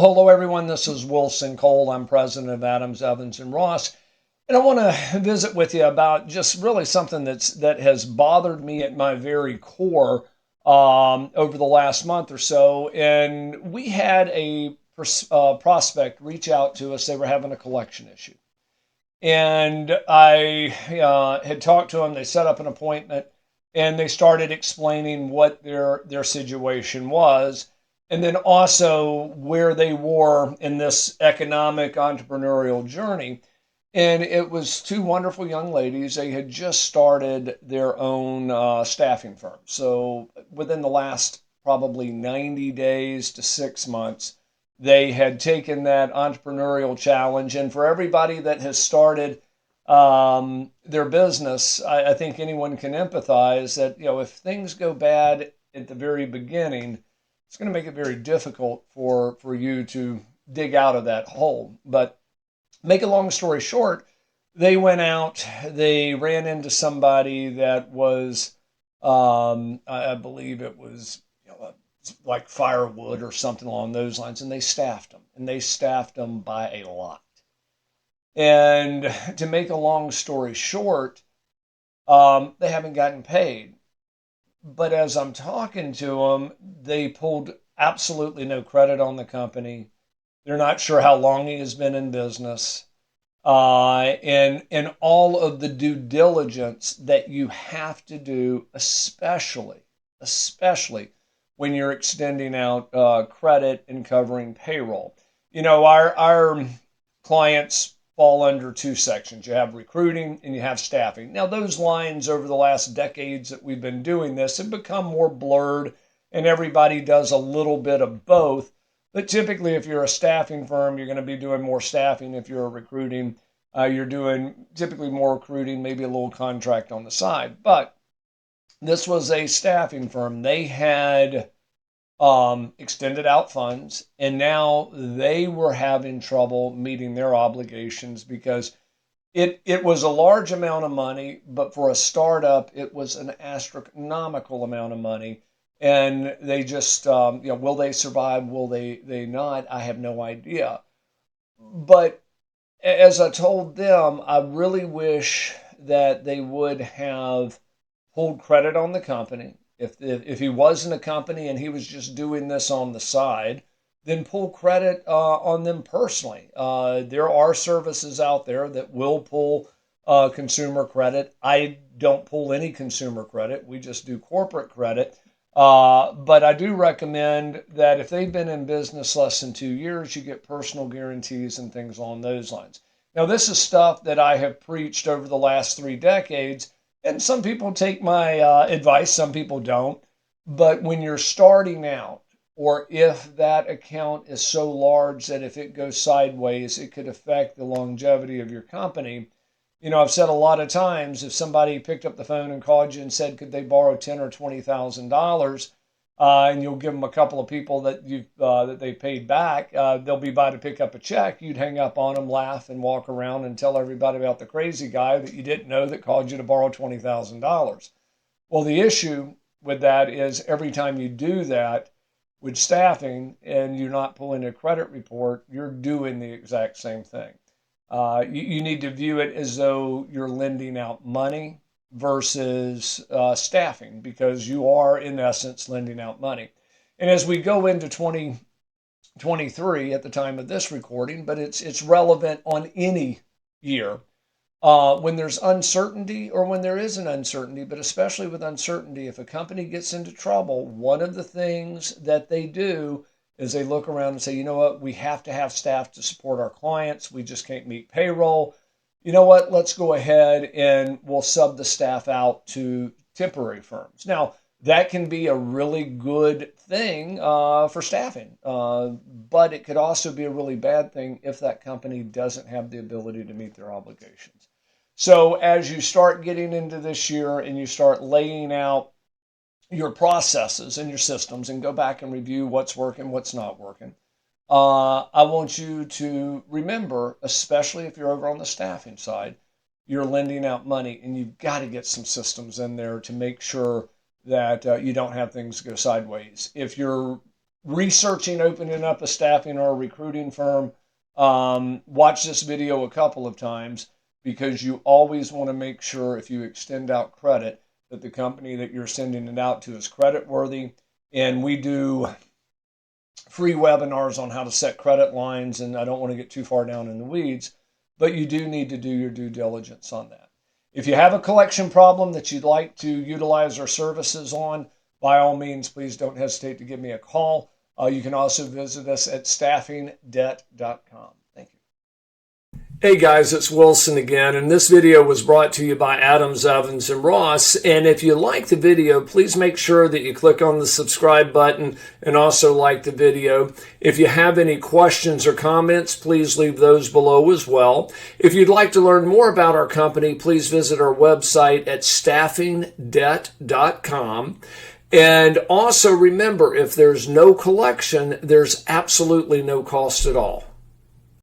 Well, hello, everyone. This is Wilson Cole. I'm president of Adams, Evans, and Ross. And I want to visit with you about just really something that has bothered me at my very core over the last month or so. And we had a prospect reach out to us. They were having a collection issue. And I had talked to them. They set up an appointment and they started explaining what their situation was, and then also where they were in this economic entrepreneurial journey. And it was two wonderful young ladies. They had just started their own staffing firm. So within the last probably 90 days to 6 months, they had taken that entrepreneurial challenge. And for everybody that has started their business, I think anyone can empathize that, if things go bad at the very beginning, it's going to make it very difficult for you to dig out of that hole. But make a long story short, they went out, they ran into somebody that was, I believe it was, like firewood or something along those lines, and they staffed them, and they staffed them by a lot. And to make a long story short, they haven't gotten paid. But as I'm talking to them, they pulled absolutely no credit on the company. They're not sure how long he has been in business. And all of the due diligence that you have to do, especially when you're extending out credit and covering payroll. Our clients fall under two sections. You have recruiting and you have staffing. Now, those lines over the last decades that we've been doing this have become more blurred, and everybody does a little bit of both. But typically, if you're a staffing firm, you're going to be doing more staffing. If you're a recruiting, you're doing typically more recruiting, maybe a little contract on the side. But this was a staffing firm. They had extended out funds, and now they were having trouble meeting their obligations because it was a large amount of money, but for a startup, it was an astronomical amount of money. And they just, will they survive? Will they not? I have no idea. But as I told them, I really wish that they would have pulled credit on the company. If he wasn't a company and he was just doing this on the side, then pull credit on them personally. There are services out there that will pull consumer credit. I don't pull any consumer credit. We just do corporate credit. But I do recommend that if they've been in business less than 2 years, you get personal guarantees and things along those lines. Now, this is stuff that I have preached over the last 3 decades, and some people take my advice, some people don't. But when you're starting out, or if that account is so large that if it goes sideways, it could affect the longevity of your company. I've said a lot of times, if somebody picked up the phone and called you and said, could they borrow $10,000 or $20,000, and you'll give them a couple of people that they paid back, they'll be by to pick up a check. You'd hang up on them, laugh, and walk around and tell everybody about the crazy guy that you didn't know that called you to borrow $20,000. Well, the issue with that is every time you do that with staffing and you're not pulling a credit report, you're doing the exact same thing. You need to view it as though you're lending out money versus staffing, because you are, in essence, lending out money. And as we go into 2023 at the time of this recording, but it's relevant on any year, when there's uncertainty or when there is an uncertainty, but especially with uncertainty, if a company gets into trouble, one of the things that they do is they look around and say, you know what, we have to have staff to support our clients. We just can't meet payroll. You know what, let's go ahead and we'll sub the staff out to temporary firms. Now, that can be a really good thing for staffing, but it could also be a really bad thing if that company doesn't have the ability to meet their obligations. So as you start getting into this year and you start laying out your processes and your systems and go back and review what's working, what's not working, I want you to remember, especially if you're over on the staffing side, you're lending out money and you've got to get some systems in there to make sure that you don't have things go sideways. If you're researching opening up a staffing or a recruiting firm, watch this video a couple of times, because you always want to make sure if you extend out credit that the company that you're sending it out to is credit worthy. And we do free webinars on how to set credit lines, and I don't want to get too far down in the weeds, but you do need to do your due diligence on that. If you have a collection problem that you'd like to utilize our services on, by all means, please don't hesitate to give me a call. You can also visit us at staffingdebt.com. Thank you. Hey guys, it's Wilson again, and this video was brought to you by Adams, Evans, and Ross. And if you like the video, please make sure that you click on the subscribe button and also like the video. If you have any questions or comments, please leave those below as well. If you'd like to learn more about our company, please visit our website at staffingdebt.com. And also remember, if there's no collection, there's absolutely no cost at all.